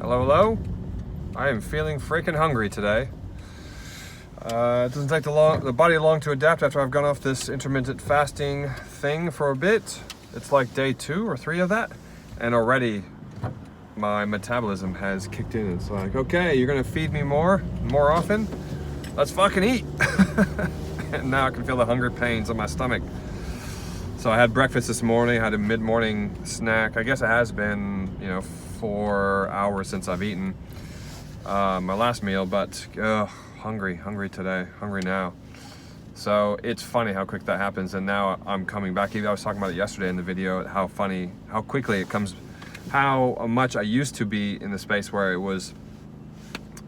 Hello, hello. I am feeling freaking hungry today. It doesn't take the body long to adapt after I've gone off this intermittent fasting thing for a bit. It's like day 2 or 3 of that, and already my metabolism has kicked in. It's like, okay, you're gonna feed me more often? Let's fucking eat. And now I can feel the hunger pains on my stomach. So I had breakfast this morning, I had a mid-morning snack. I guess it has been, 4 hours since I've eaten my last meal, but hungry today, hungry now. So it's funny how quick that happens, and now I'm coming back. I was talking about it yesterday in the video, how quickly it comes, how much I used to be in the space where it was,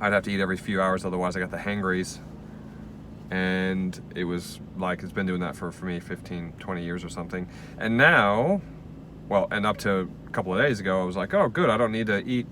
I'd have to eat every few hours, otherwise I got the hangries. And it was like, it's been doing that for me 15, 20 years or something. And now, and up to a couple of days ago, I was like, oh good, I don't need to eat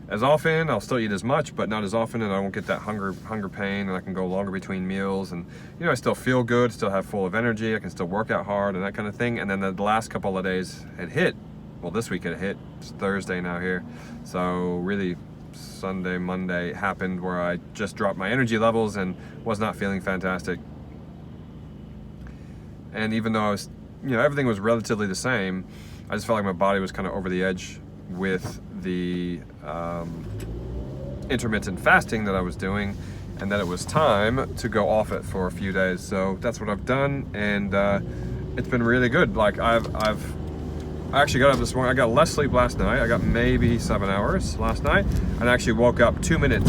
as often. I'll still eat as much, but not as often, and I won't get that hunger pain, and I can go longer between meals, and I still feel good, still have full of energy, I can still work out hard and that kind of thing. And then the last couple of days it hit. Well, this week it hit. It's Thursday now here. So really Sunday, Monday happened where I just dropped my energy levels and was not feeling fantastic. And even though I was, everything was relatively the same, I just felt like my body was kind of over the edge with the intermittent fasting that I was doing, and that it was time to go off it for a few days. So that's what I've done, and it's been really good. Like I actually got up this morning. I got less sleep last night. I got maybe 7 hours last night, and I actually woke up 2 minutes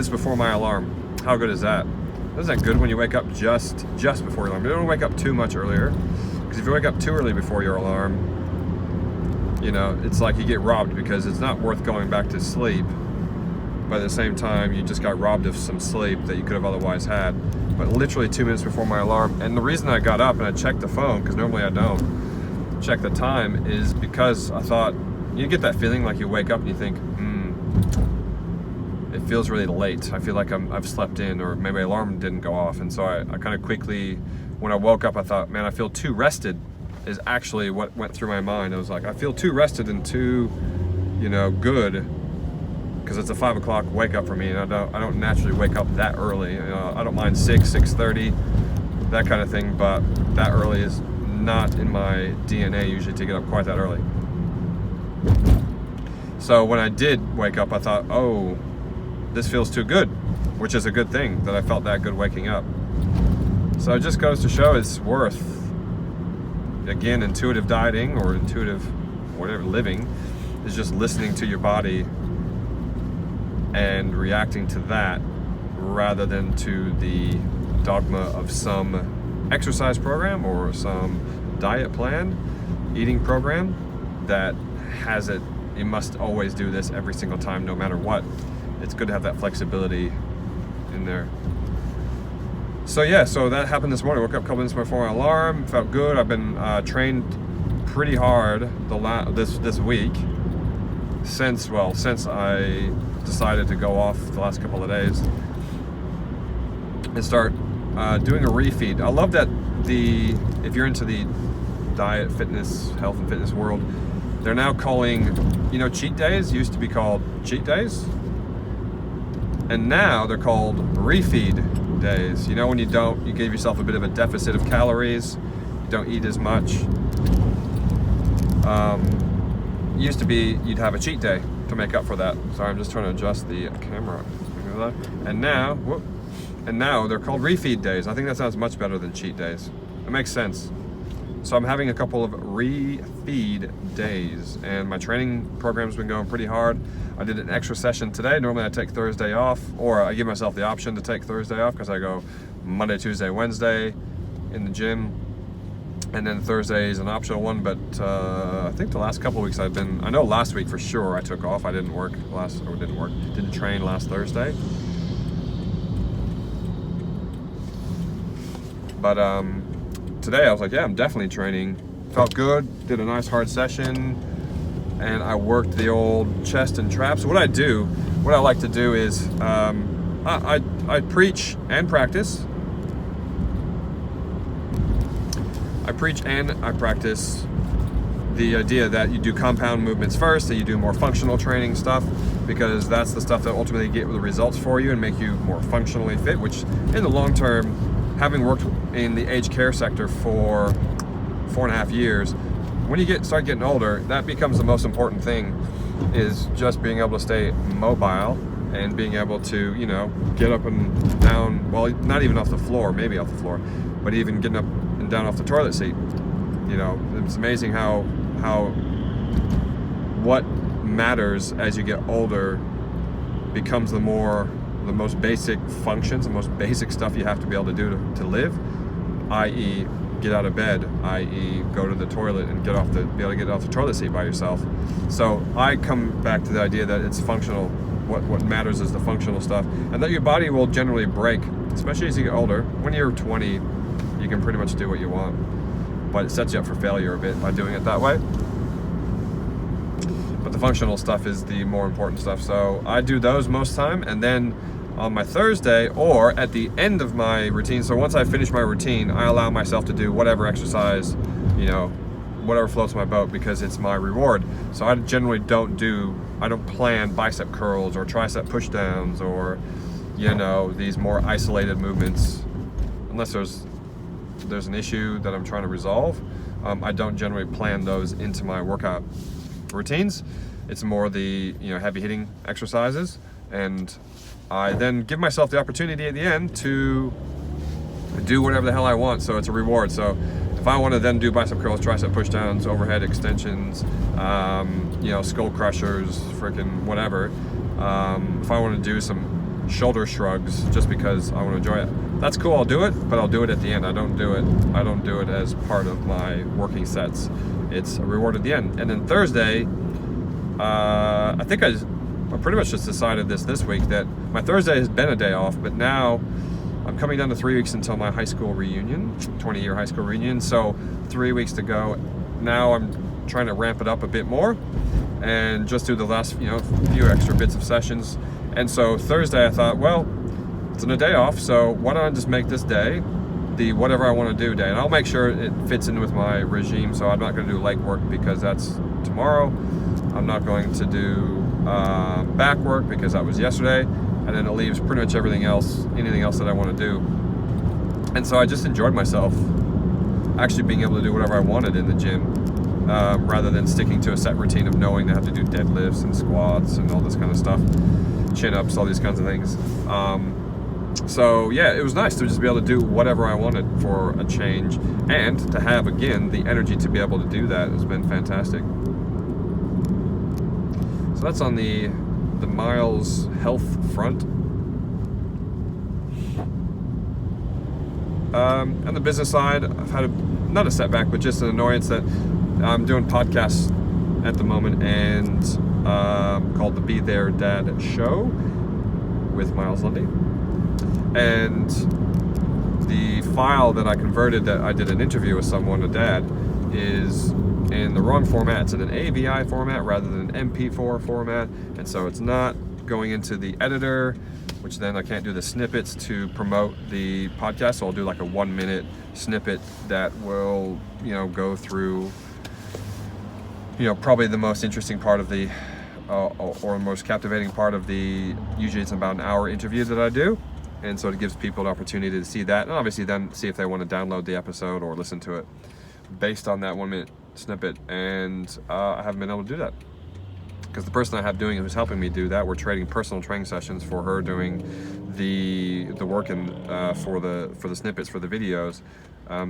before my alarm. How good is that? Isn't that good when you wake up just before your alarm? You don't wake up too much earlier, because if you wake up too early before your alarm, it's like you get robbed, because it's not worth going back to sleep. But at the same time, you just got robbed of some sleep that you could have otherwise had. But literally 2 minutes before my alarm, and the reason I got up and I checked the phone, because normally I don't check the time, is because I thought, you get that feeling like you wake up and you think, it feels really late. I feel like I've slept in, or maybe my alarm didn't go off. And so I kind of quickly, when I woke up, I thought, man, I feel too rested, is actually what went through my mind. I was like, I feel too rested and too, good, because it's a 5 o'clock wake up for me, and I don't naturally wake up that early. I don't mind 6:30, that kind of thing, but that early is not in my DNA usually to get up quite that early. So when I did wake up, I thought, oh, this feels too good, which is a good thing that I felt that good waking up. So it just goes to show it's worth, again, intuitive dieting, or intuitive whatever living, is just listening to your body and reacting to that, rather than to the dogma of some exercise program or some diet plan, eating program that has it, you must always do this every single time, no matter what. It's good to have that flexibility in there. So yeah, so that happened this morning. I woke up a couple minutes before my alarm, felt good. I've been trained pretty hard this week, since I decided to go off the last couple of days and start doing a refeed. I love that if you're into the diet, fitness, health and fitness world, they're now calling, cheat days used to be called cheat days, and now they're called refeed days. When you give yourself a bit of a deficit of calories, you don't eat as much. Used to be you'd have a cheat day to make up for that. Sorry, I'm just trying to adjust the camera. And now they're called refeed days. I think that sounds much better than cheat days. It makes sense. So I'm having a couple of refeed days, and my training program's been going pretty hard. I did an extra session today. Normally I take Thursday off, or I give myself the option to take Thursday off, because I go Monday, Tuesday, Wednesday in the gym, and then Thursday is an optional one. But I think the last couple of weeks I know last week for sure I took off. I didn't train last Thursday. But today I was like, yeah, I'm definitely training. Felt good, did a nice hard session, and I worked the old chest and traps. What I like to do is I preach and practice. I preach and I practice the idea that you do compound movements first, and you do more functional training stuff, because that's the stuff that ultimately get the results for you and make you more functionally fit, which in the long term, having worked in the aged care sector for 4.5 years, when you start getting older, that becomes the most important thing, is just being able to stay mobile and being able to, get up and down, well, not even off the floor, maybe off the floor, but even getting up and down off the toilet seat. It's amazing how what matters as you get older becomes the most basic functions, the most basic stuff you have to be able to do to live, i.e. get out of bed, i.e. go to the toilet and be able to get off the toilet seat by yourself. So I come back to the idea that it's functional. What matters is the functional stuff, and that your body will generally break, especially as you get older. When you're 20, you can pretty much do what you want, but it sets you up for failure a bit by doing it that way. But the functional stuff is the more important stuff. So I do those most time, and then on my Thursday or at the end of my routine, so once I finish my routine, I allow myself to do whatever exercise, whatever floats my boat, because it's my reward. So I generally don't plan bicep curls or tricep push downs or, these more isolated movements, unless there's an issue that I'm trying to resolve. I don't generally plan those into my workout routines. It's more the heavy hitting exercises, and I then give myself the opportunity at the end to do whatever the hell I want. So it's a reward. So if I want to then do bicep curls, tricep push downs, overhead extensions, skull crushers, freaking whatever, if I want to do some shoulder shrugs just because I want to enjoy it, that's cool, I'll do it, but I'll do it at the end. I don't do it as part of my working sets. It's a reward at the end. And then Thursday, I think I pretty much just decided this week that my Thursday has been a day off, but now I'm coming down to 3 weeks until my high school reunion, 20-year high school reunion. So 3 weeks to go. Now I'm trying to ramp it up a bit more and just do the last, few extra bits of sessions. And so Thursday I thought, well, it's a day off, so why don't I just make this day the whatever I want to do day, and I'll make sure it fits in with my regime. So I'm not going to do leg work because that's tomorrow. I'm not going to do back work because that was yesterday, and then it leaves pretty much anything else that I want to do. And so I just enjoyed myself actually being able to do whatever I wanted in the gym, rather than sticking to a set routine of knowing I have to do deadlifts and squats and all this kind of stuff, chin-ups, all these kinds of things. So yeah, it was nice to just be able to do whatever I wanted for a change, and to have, again, the energy to be able to do that has been fantastic. So that's on the Miles health front. On the business side, I've had not a setback, but just an annoyance that I'm doing podcasts at the moment, and called the Be There Dad Show with Miles Lundy. And the file that I converted, that I did an interview with someone, a dad, is in the wrong format. It's in an AVI format rather than an MP4 format, and so it's not going into the editor, which then I can't do the snippets to promote the podcast. So I'll do like a 1-minute snippet that will, go through, probably the most interesting part of the, or most captivating part of the, usually it's about an hour interview that I do. And so it gives people an opportunity to see that, and obviously then see if they want to download the episode or listen to it based on that 1-minute snippet. And I haven't been able to do that because the person I have doing it, who's helping me do that, we're trading personal training sessions for her doing the work and for the snippets for the videos.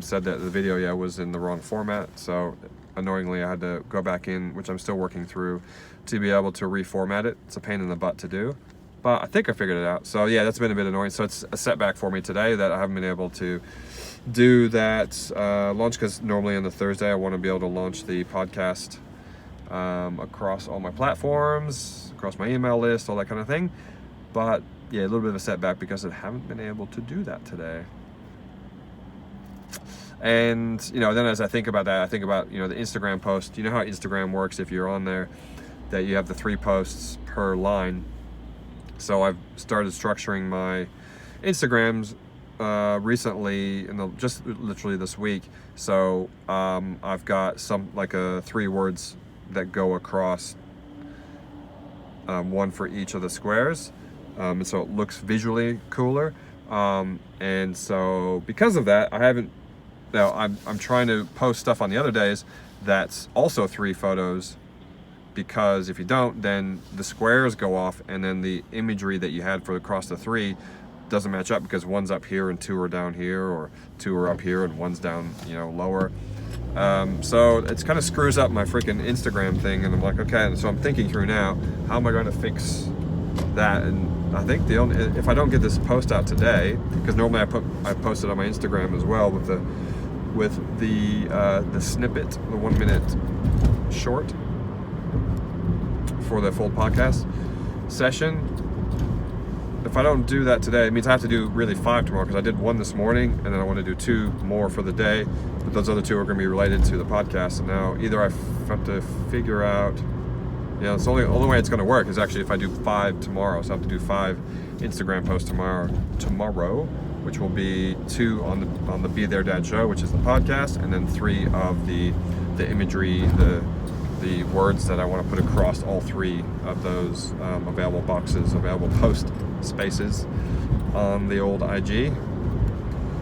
Said that the video was in the wrong format, so annoyingly I had to go back in, which I'm still working through, to be able to reformat it. It's a pain in the butt to do, but I think I figured it out. So yeah, that's been a bit annoying. So it's a setback for me today that I haven't been able to do that launch, because normally on the Thursday I want to be able to launch the podcast across all my platforms, across my email list, all that kind of thing. But yeah, a little bit of a setback because I haven't been able to do that today. And then as I think about that, I think about the Instagram post. You know how Instagram works if you're on there, that you have the 3 posts per line. So I've started structuring my Instagrams recently, just literally this week. So I've got some like 3 words that go across, one for each of the squares, and so it looks visually cooler. And so because of that, I haven't. Now I'm trying to post stuff on the other days that's also 3 photos, because if you don't, then the squares go off, and then the imagery that you had for across the 3 doesn't match up, because one's up here and 2 are down here, or 2 are up here and one's down, lower. So it's kind of screws up my freaking Instagram thing, and I'm like, okay, so I'm thinking through now, how am I going to fix that? And I think if I don't get this post out today, because normally I post it on my Instagram as well with the snippet, the 1 minute short for the full podcast session. If I don't do that today, it means I have to do really 5 tomorrow, because I did 1 this morning, and then I want to do 2 more for the day, but those other 2 are going to be related to the podcast. And now either I have to figure out, it's the only way it's going to work is actually if I do 5 tomorrow. So I have to do 5 Instagram posts tomorrow, which will be 2 on the Be There Dad show, which is the podcast, and then 3 of the imagery, the words that I want to put across all 3 of those available post spaces on the old IG.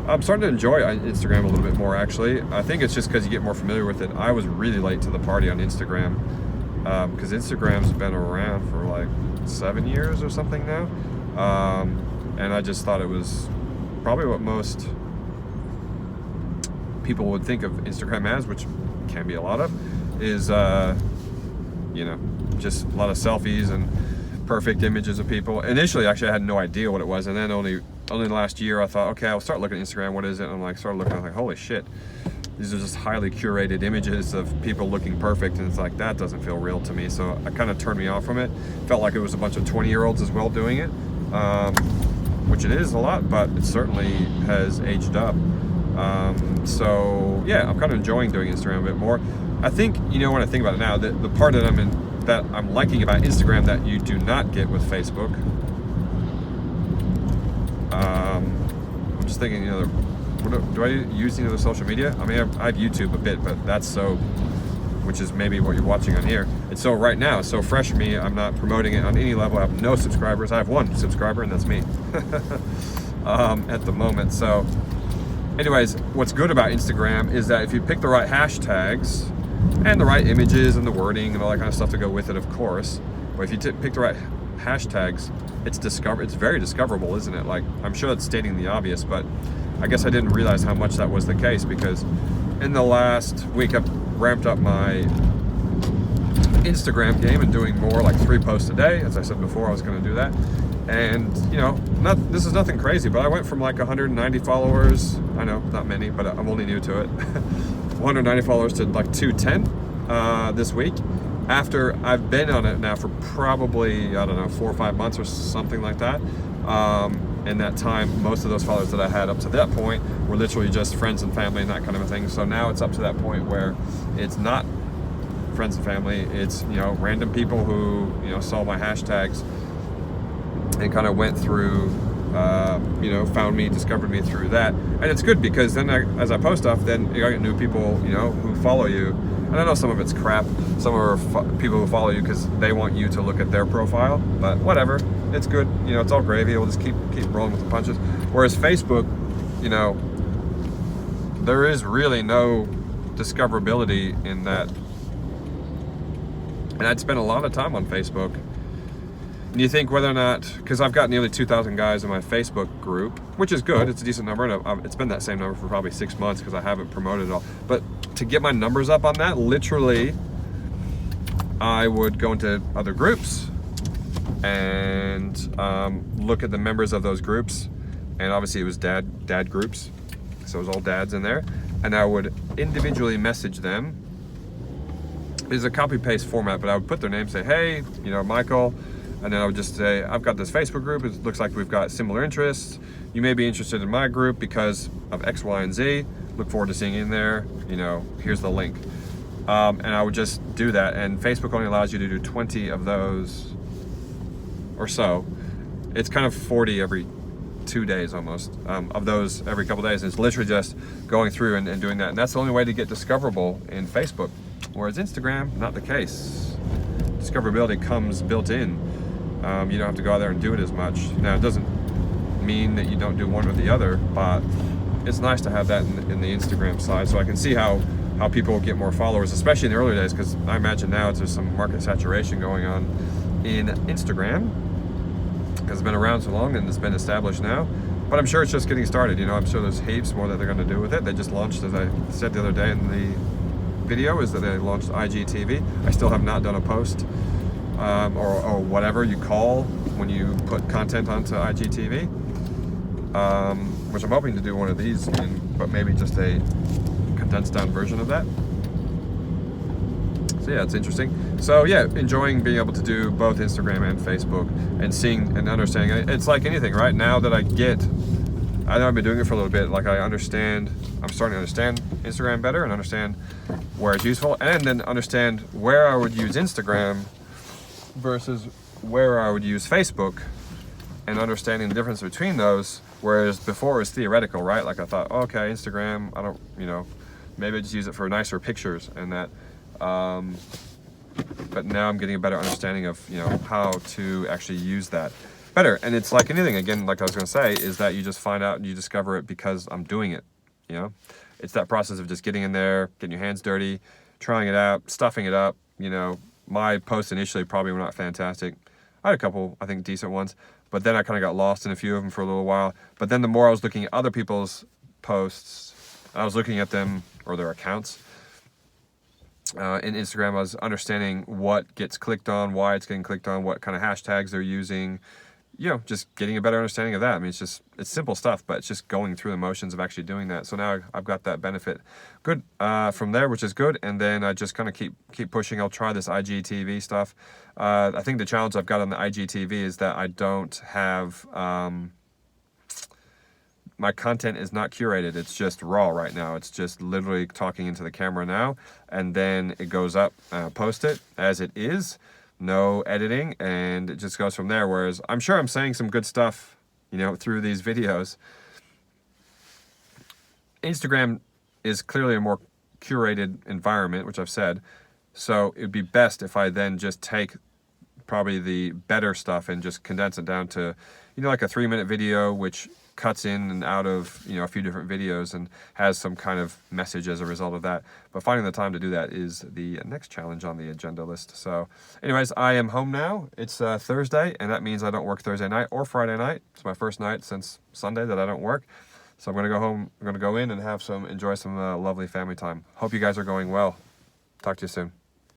I'm starting to enjoy Instagram a little bit more, actually. I think it's just because you get more familiar with it. I was really late to the party on Instagram, because Instagram's been around for like 7 years or something now, and I just thought it was probably what most people would think of Instagram as, which can be a lot of, is just a lot of selfies and perfect images of people. Initially, actually, I had no idea what it was, and then only last year I thought, okay, I'll start looking at Instagram. What is it? And I'm started looking. I was like, holy shit, these are just highly curated images of people looking perfect, and it's like, that doesn't feel real to me. So it kind of turned me off from it. Felt like it was a bunch of 20-year-olds as well doing it, which it is a lot, but it certainly has aged up. So yeah, I'm kind of enjoying doing Instagram a bit more. I think, when I think about it now, the part that I'm liking about Instagram that you do not get with Facebook. I'm just thinking, do I use any other social media? I mean, I have YouTube a bit, but which is maybe what you're watching on here. And so right now, it's so fresh for me, I'm not promoting it on any level. I have no subscribers. I have 1 subscriber, and that's me at the moment. So anyways, what's good about Instagram is that if you pick the right hashtags and the right images and the wording and all that kind of stuff to go with it, of course, but if you pick the right hashtags, it's very discoverable, isn't it? Like, I'm sure that's stating the obvious, but I guess I didn't realize how much that was the case, because in the last week I've ramped up my Instagram game and doing more, like 3 posts a day. As I said before, I was going to do that. And, this is nothing crazy, but I went from like 190 followers. I know, not many, but I'm only new to it. 190 followers to like 210 this week, after I've been on it now for probably, 4 or 5 months or something like that. In that time, most of those followers that I had up to that point were literally just friends and family and that kind of a thing. So now it's up to that point where it's not friends and family, it's, random people who, saw my hashtags and kind of went through, found me, discovered me through that. And it's good, because then as I post stuff, then you get new people, who follow you. And I know some of it's crap. Some are people who follow you because they want you to look at their profile, but whatever, it's good. It's all gravy. We'll just keep rolling with the punches. Whereas Facebook, there is really no discoverability in that. And I'd spend a lot of time on Facebook. And you think whether or not, because I've got nearly 2,000 guys in my Facebook group, which is good, it's a decent number, and it's been that same number for probably 6 months because I haven't promoted it all. But to get my numbers up on that, literally, I would go into other groups and look at the members of those groups, and obviously it was dad groups, so it was all dads in there, and I would individually message them. It's a copy-paste format, but I would put their name, say, hey, Michael. And then I would just say, I've got this Facebook group. It looks like we've got similar interests. You may be interested in my group because of X, Y, and Z. Look forward to seeing you in there. Here's the link. And I would just do that. And Facebook only allows you to do 20 of those or so. It's kind of 40 every 2 days almost of those every couple days. It's literally just going through and doing that, and that's the only way to get discoverable in Facebook. Whereas Instagram, not the case. Discoverability comes built in. You don't have to go out there and do it as much. Now, it doesn't mean that you don't do one or the other, but it's nice to have that in the Instagram side, so I can see how people get more followers, especially in the early days, because I imagine now there's some market saturation going on in Instagram because it's been around so long and it's been established now. But I'm sure it's just getting started. You know, I'm sure there's heaps more that they're going to do with it. They just launched, as I said the other day in the video, is that they launched IGTV. I still have not done a post or whatever you call when you put content onto IGTV, which I'm hoping to do one of these in, but maybe just a condensed down version of that. So yeah, it's interesting. So yeah, enjoying being able to do both Instagram and Facebook and seeing and understanding. It's like anything, right? Now that I know I've been doing it for a little bit, like I'm starting to understand Instagram better and understand where it's useful, and then understand where I would use Instagram versus where I would use Facebook, and understanding the difference between those. Whereas before it was theoretical, right? Like I thought, okay, Instagram, I don't, maybe I just use it for nicer pictures and that. But now I'm getting a better understanding of, how to actually use that better. And it's like anything, again, like I was going to say, is that you just find out and you discover it because I'm doing it, It's that process of just getting in there, getting your hands dirty, trying it out, stuffing it up, My posts initially probably were not fantastic. I had a couple, I think, decent ones, but then I kind of got lost in a few of them for a little while. But then the more I was looking at other people's posts, I was looking at them or their accounts in Instagram. I was understanding what gets clicked on, why it's getting clicked on, what kind of hashtags they're using, just getting a better understanding of that. I mean, it's simple stuff, but it's just going through the motions of actually doing that. So now I've got that benefit good from there, which is good. And then I just kind of keep pushing. I'll try this IGTV stuff. I think the challenge I've got on the IGTV is that I don't have, my content is not curated. It's just raw right now. It's just literally talking into the camera now, and then it goes up, post it as it is. No editing, and it just goes from there. Whereas I'm sure I'm saying some good stuff, through these videos. Instagram is clearly a more curated environment, which I've said. So it'd be best if I then just take probably the better stuff and just condense it down to, like a 3-minute video, which cuts in and out of, a few different videos and has some kind of message as a result of that. But finding the time to do that is the next challenge on the agenda list. So anyways, I am home now. It's Thursday, and that means I don't work Thursday night or Friday night. It's my first night since Sunday that I don't work. So I'm going to go home. I'm going to go in and enjoy some lovely family time. Hope you guys are going well. Talk to you soon.